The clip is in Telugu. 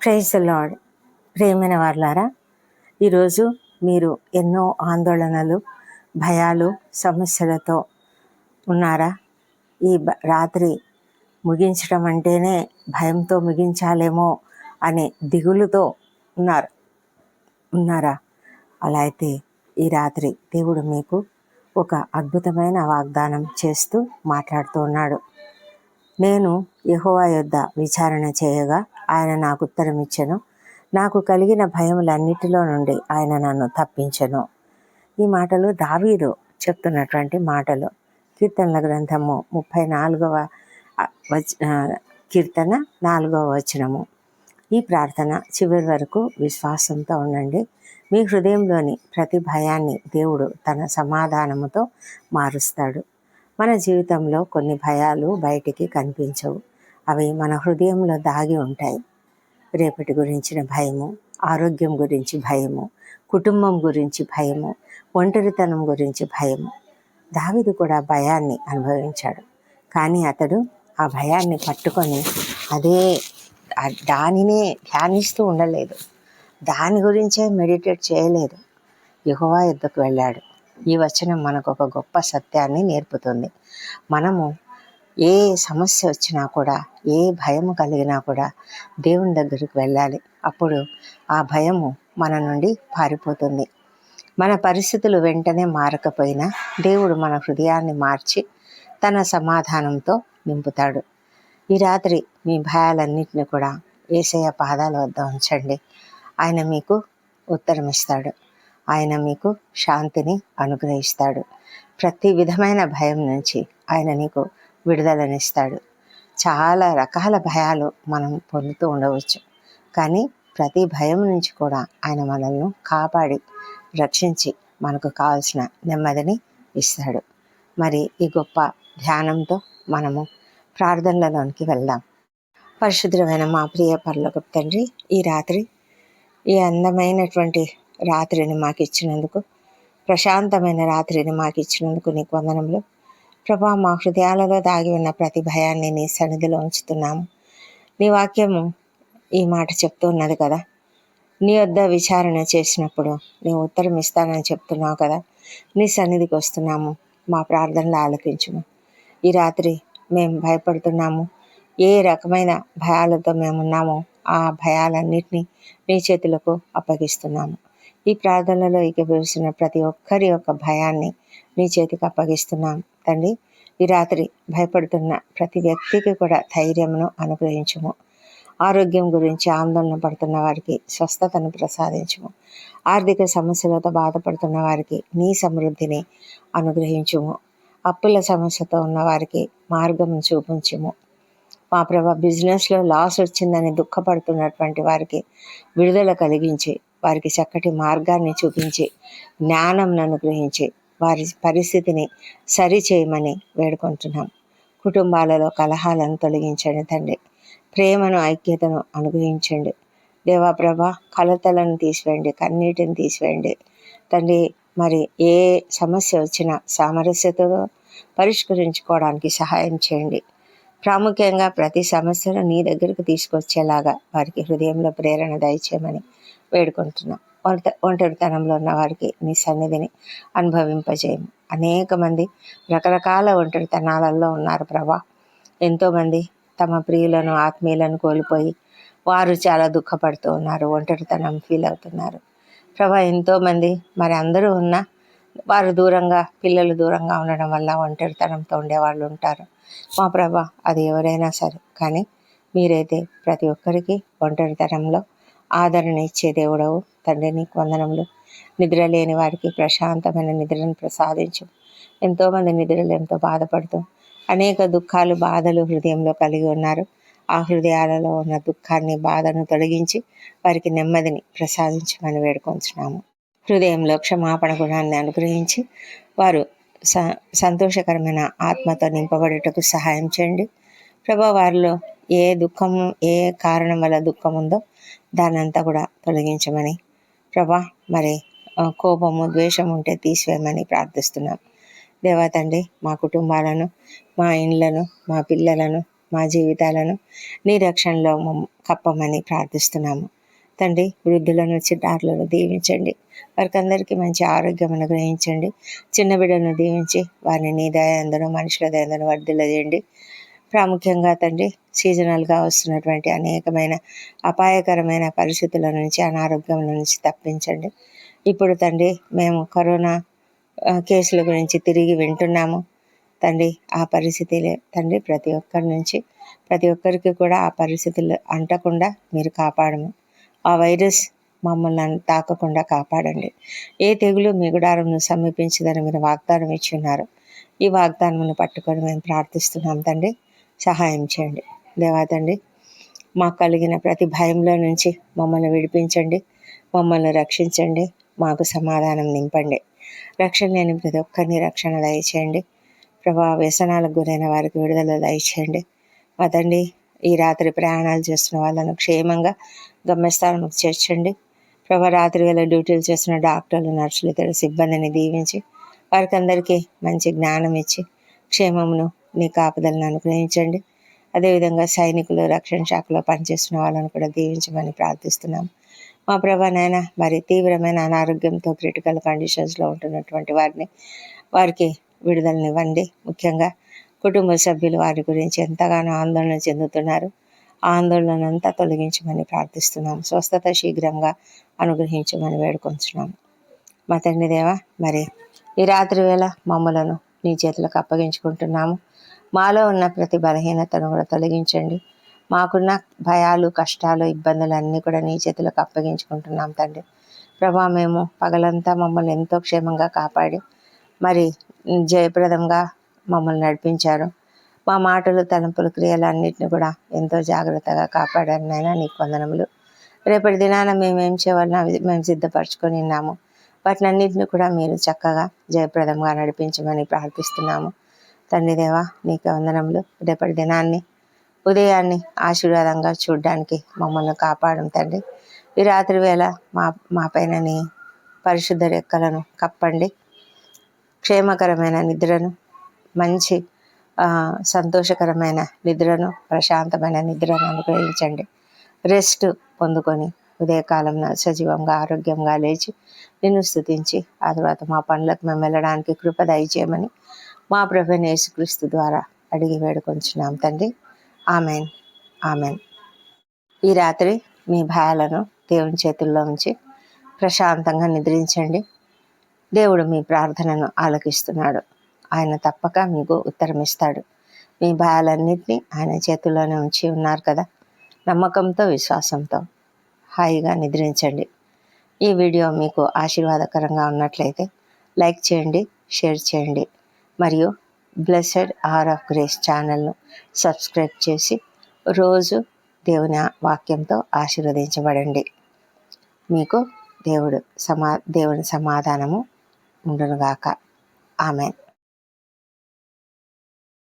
Praise the lord. ప్రియమైన వారలారా, ఈరోజు మీరు ఎన్నో ఆందోళనలు, భయాలు, సమస్యలతో ఉన్నారా? ఈ రాత్రి ముగించడం అంటేనే భయంతో ముగించాలేమో అనే దిగులుతో ఉన్నారా? అలా అయితే ఈ రాత్రి దేవుడు మీకు ఒక అద్భుతమైన వాగ్దానం చేస్తూ మాట్లాడుతూ ఉన్నాడు. నేను యెహోవా యొద్ద విచారణ చేయగా ఆయన నాకు ఉత్తరం ఇచ్చెను. నాకు కలిగిన భయములన్నిటిలో నుండి ఆయన నన్ను తప్పించెను. ఈ మాటలు దావీదు చెప్తున్నటువంటి మాటలు. కీర్తనల గ్రంథము 34వ కీర్తన 4వ వచనము. ఈ ప్రార్థన చివరి వరకు విశ్వాసంతో ఉండండి. మీ హృదయంలోని ప్రతి భయాన్ని దేవుడు తన సమాధానముతో మారుస్తాడు. మన జీవితంలో కొన్ని భయాలు బయటికి కనిపించవు. అవి మన హృదయంలో దాగి ఉంటాయి. రేపటి గురించిన భయము, ఆరోగ్యం గురించి భయము, కుటుంబం గురించి భయము, ఒంటరితనం గురించి భయము. దావీదు కూడా భయాన్ని అనుభవించాడు. కానీ అతడు ఆ భయాన్ని పట్టుకొని దానినే ధ్యానిస్తూ ఉండలేదు. దాని గురించే మెడిటేట్ చేయలేదు. యెహోవా యొద్దకు వెళ్ళాడు. ఈ వచనం మనకు ఒక గొప్ప సత్యాన్ని నేర్పుతుంది. మనము ఏ సమస్య వచ్చినా కూడా, ఏ భయము కలిగినా కూడా దేవుని దగ్గరికి వెళ్ళాలి. అప్పుడు ఆ భయము మన నుండి పారిపోతుంది. మన పరిస్థితులు వెంటనే మారకపోయినా దేవుడు మన హృదయాన్ని మార్చి తన సమాధానంతో నింపుతాడు. ఈ రాత్రి మీ భయాలన్నింటినీ కూడా యేసయ్య పాదాల వద్ద ఉంచండి. ఆయన మీకు ఉత్తరం ఇస్తాడు. ఆయన మీకు శాంతిని అనుగ్రహిస్తాడు. ప్రతి విధమైన భయం నుంచి ఆయన నీకు విడుదలనిస్తాడు. చాలా రకాల భయాలు మనం పొందుతూ ఉండవచ్చు. కానీ ప్రతి భయం నుంచి కూడా ఆయన మనల్ని కాపాడి రక్షించి మనకు కావాల్సిన నెమ్మదిని ఇస్తాడు. మరి ఈ గొప్ప ధ్యానంతో మనము ప్రార్థనలలోనికి వెళ్దాం. పరిశుద్ధమైన మా ప్రియ పరలోకపు తండ్రి, ఈ రాత్రి ఈ అందమైనటువంటి రాత్రిని మాకు ఇచ్చినందుకు, ప్రశాంతమైన రాత్రిని మాకు ఇచ్చినందుకు నీకు వందనములు ప్రభా. మా హృదయాలలో దాగి ఉన్న ప్రతి భయాన్ని నీ సన్నిధిలో ఉంచుతున్నాము. నీ వాక్యము ఈ మాట చెప్తూ ఉన్నది కదా, నీ వద్ద విచారణ చేసినప్పుడు నీవు ఉత్తరం ఇస్తానని చెప్తున్నావు కదా. నీ సన్నిధికి వస్తున్నాము. మా ప్రార్థనలు ఆలకించుము. ఈ రాత్రి మేము భయపడుతున్నాము. ఏ రకమైన భయాలతో మేమున్నామో ఆ భయాలన్నిటినీ నీ చేతులకు అప్పగిస్తున్నాము. ఈ ప్రార్థనలో ఏకీభవిస్తున్న ప్రతి ఒక్కరి యొక్క భయాన్ని నీ చేతికి అప్పగిస్తున్నాం తండ్రి. ఈ రాత్రి భయపడుతున్న ప్రతి వ్యక్తికి కూడా ధైర్యమును అనుగ్రహించుము. ఆరోగ్యం గురించి ఆందోళన పడుతున్న వారికి స్వస్థతను ప్రసాదించుము. ఆర్థిక సమస్యలతో బాధపడుతున్న వారికి నీ సమృద్ధిని అనుగ్రహించుము. అప్పుల సమస్యతో ఉన్న వారికి మార్గం చూపించుము. మా ప్రభా, బిజినెస్లో లాస్ వచ్చిందని దుఃఖపడుతున్నటువంటి వారికి విడుదల కలిగించి, వారికి చక్కటి మార్గాన్ని చూపించి, జ్ఞానంను అనుగ్రహించి, వారి పరిస్థితిని సరిచేయమని వేడుకుంటున్నాం. కుటుంబాలలో కలహాలను తొలగించండి తండ్రి. ప్రేమను, ఐక్యతను అనుగ్రహించండి దేవా. ప్రభా, కలతలను తీసివేయండి, కన్నీటిని తీసివేయండి తండ్రి. మరి ఏ సమస్య వచ్చినా సామరస్యతతో పరిష్కరించుకోవడానికి సహాయం చేయండి. ప్రాముఖ్యంగా ప్రతి సమస్యను నీ దగ్గరకు తీసుకొచ్చేలాగా వారికి హృదయంలో ప్రేరణ దయచేయమని వేడుకుంటున్నాం. ఒంటరితనంలో ఉన్న వారికి నీ సన్నిధిని అనుభవింపజేయము. అనేక మంది రకరకాల ఒంటరితనాలలో ఉన్నారు ప్రభా. ఎంతోమంది తమ ప్రియులను, ఆత్మీయులను కోల్పోయి వారు చాలా దుఃఖపడుతూ ఉన్నారు, ఒంటరితనం ఫీల్ అవుతున్నారు ప్రభా. ఎంతోమంది మరి అందరూ ఉన్నా వారు దూరంగా, పిల్లలు దూరంగా ఉండడం వల్ల ఒంటరితనంతో ఉండేవాళ్ళు ఉంటారు మా ప్రభా. అది ఎవరైనా సరే, కానీ మీరైతే ప్రతి ఒక్కరికి ఒంటరితనంలో ఆదరణ ఇచ్చే దేవుడవు తండ్రి. నీకు వందనములు. నిద్ర లేని వారికి ప్రశాంతమైన నిద్రను ప్రసాదించు. ఎంతోమంది నిద్రలు ఎంతో బాధపడుతూ అనేక దుఃఖాలు, బాధలు హృదయంలో కలిగి ఉన్నారు. ఆ హృదయాలలో ఉన్న దుఃఖాన్ని, బాధను తొలగించి వారికి నెమ్మదిని ప్రసాదించమని వేడుకొంచున్నాము. హృదయంలో క్షమాపణ గుణాన్ని అనుగ్రహించి వారు సంతోషకరమైన ఆత్మతో నింపబడేటకు సహాయం చేయండి ప్రభా. వారిలో ఏ దుఃఖము, ఏ కారణం వల్ల దుఃఖం ఉందో దానంతా కూడా తొలగించమని ప్రభా. మరి కోపము, ద్వేషం ఉంటే తీసివేయమని ప్రార్థిస్తున్నాం దేవా తండ్రి. మా కుటుంబాలను, మా ఇండ్లను, మా పిల్లలను, మా జీవితాలను నీ రక్షణలో కప్పమని ప్రార్థిస్తున్నాము తండ్రి. వృద్ధులను చిన్నారులను దీవించండి, వారికి అందరికీ మంచి ఆరోగ్యం అనుగ్రహించండి. చిన్న బిడ్డలను దీవించి వారిని నీ దయందును మనుషుల దయందును వర్ధిల్లజేయండి. ప్రాముఖ్యంగా తండ్రి, సీజనల్గా వస్తున్నటువంటి అనేకమైన అపాయకరమైన పరిస్థితుల నుంచి, అనారోగ్యం నుంచి తప్పించండి. ఇప్పుడు తండ్రి, మేము కరోనా కేసుల గురించి తిరిగి వింటున్నాము తండ్రి. ఆ పరిస్థితులే తండ్రి ప్రతి ఒక్కరికి కూడా ఆ పరిస్థితులు అంటకుండా మీరు కాపాడము. ఆ వైరస్ మమ్మల్ని తాకకుండా కాపాడండి. ఏ తెగులు మీ గుడారంను సమీపించదని మీరు వాగ్దానం ఇచ్చి ఉన్నారు. ఈ వాగ్దానమును పట్టుకొని మేము ప్రార్థిస్తున్నాం తండ్రి. సహాయం చేయండి దేవా తండ్రి. మాకు కలిగిన ప్రతి భయంలో నుంచి మమ్మల్ని విడిపించండి, మమ్మల్ని రక్షించండి, మాకు సమాధానం నింపండి. రక్షణ లేని ప్రతి ఒక్కరిని రక్షణ దయచేయండి ప్రభా. వ్యసనాలకు గురైన వారికి విడుదల దయచేయండి మా తండ్రి. ఈ రాత్రి ప్రయాణాలు చేస్తున్న వాళ్ళను క్షేమంగా గమ్యస్థానంకు చేర్చండి ప్రభా. రాత్రి వేళ డ్యూటీలు చేస్తున్న డాక్టర్లు, నర్సులు, ఇతర సిబ్బందిని దీవించి వారికి అందరికీ మంచి జ్ఞానం ఇచ్చి క్షేమమును నీ కాపుదలను అనుగ్రహించండి. అదేవిధంగా సైనికులు, రక్షణ శాఖలో పనిచేస్తున్న వాళ్ళను కూడా దీవించమని ప్రార్థిస్తున్నాం మా ప్రభా. నాయన మరి తీవ్రమైన అనారోగ్యంతో క్రిటికల్ కండిషన్స్లో ఉంటున్నటువంటి వారికి విడుదలనివ్వండి. ముఖ్యంగా కుటుంబ సభ్యులు వారి గురించి ఎంతగానో ఆందోళన చెందుతున్నారు. ఆ ఆందోళనంతా తొలగించమని ప్రార్థిస్తున్నాం. స్వస్థత శీఘ్రంగా అనుగ్రహించమని వేడుకొంచున్నాం మా తండ్రి దేవా. మరి ఈ రాత్రి వేళ మమ్మలను నీ చేతులకు అప్పగించుకుంటున్నాము. మాలో ఉన్న ప్రతి బలహీనతను కూడా తొలగించండి. మాకున్న భయాలు, కష్టాలు, ఇబ్బందులు అన్నీ కూడా నీ చేతులకు అప్పగించుకుంటున్నాం తండ్రి ప్రభా. మేము పగలంతా మమ్మల్ని ఎంతో క్షేమంగా కాపాడి మరి జయప్రదంగా మమ్మల్ని నడిపించారు. మా మాటలు, తలంపులు, క్రియలు అన్నింటినీ కూడా ఎంతో జాగ్రత్తగా కాపాడారు నాయన. నీకు వందనములు. రేపటి దినాన మేమేం చేయాలన్నా మేము సిద్ధపరచుకొని ఉన్నాము. వాటిని అన్నింటినీ కూడా మీరు చక్కగా జయప్రదంగా నడిపించమని ప్రార్థిస్తున్నాము తండ్రి దేవా. నీకు వందనములు. రేపటి దినాన్ని, ఉదయాన్ని ఆశీర్వాదంగా చూడడానికి మమ్మల్ని కాపాడం తండ్రి. ఈ రాత్రి వేళ మా పైన నీ పరిశుద్ధ రెక్కలను కప్పండి. క్షేమకరమైన నిద్రను, మంచి సంతోషకరమైన నిద్రను, ప్రశాంతమైన నిద్రను అనుగ్రహించండి. రెస్ట్ పొందుకొని ఉదయకాలంలో సజీవంగా, ఆరోగ్యంగా లేచి నిన్ను స్తుతించి ఆ తర్వాత మా పనులకు మేము వెళ్ళడానికి కృప దయచేయమని మా ప్రభువైన యేసుక్రీస్తు ద్వారా అడిగి వేడుకొంచున్నాం తండ్రి. Amen, amen. ఈ రాత్రి మీ భయాలను దేవుని చేతుల్లో ఉంచి ప్రశాంతంగా నిద్రించండి. దేవుడు మీ ప్రార్థనను ఆలకిస్తున్నాడు. ఆయన తప్పక మీకు ఉత్తరం ఇస్తాడు. మీ భయాలన్నింటినీ ఆయన చేతుల్లోనే ఉంచి ఉన్నారు కదా. నమ్మకంతో, విశ్వాసంతో హాయిగా నిద్రించండి. ఈ వీడియో మీకు ఆశీర్వాదకరంగా ఉన్నట్లయితే లైక్ చేయండి, షేర్ చేయండి. మరియు బ్లెస్సెడ్ అవర్ ఆఫ్ గ్రేస్ ఛానల్ను సబ్స్క్రైబ్ చేసి రోజు దేవుని వాక్యంతో ఆశీర్వదించబడండి. మీకు దేవుని సమాధానము ఉండునుగాక. ఆమెన్.